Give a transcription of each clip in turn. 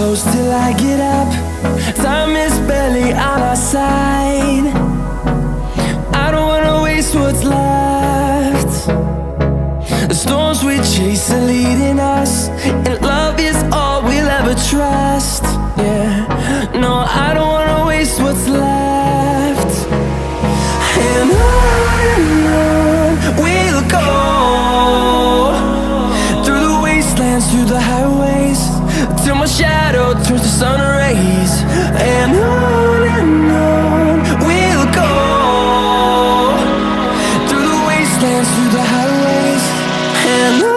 close till I get up. Time is barely on our side. I don't wanna waste what's left. The storms we chase are leading us, and love is all we'll ever trust. Yeah, no, I don't wanna waste what's left. And on we'll go, through the wastelands, through the highways, till my shadow turns to sun rays. And on we'll go, through the wastelands, through the highways, and on.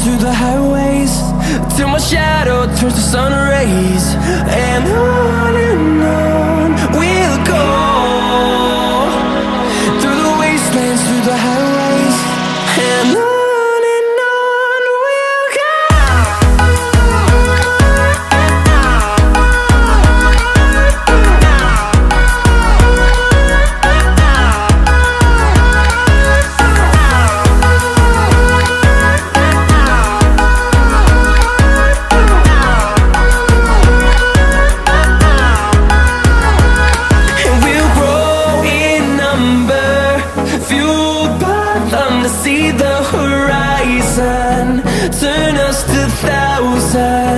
Through the highways, till my shadow turns to sun rays. And on we'll go, through the wastelands, through the highways, and on. See the horizon, turn us to thousands.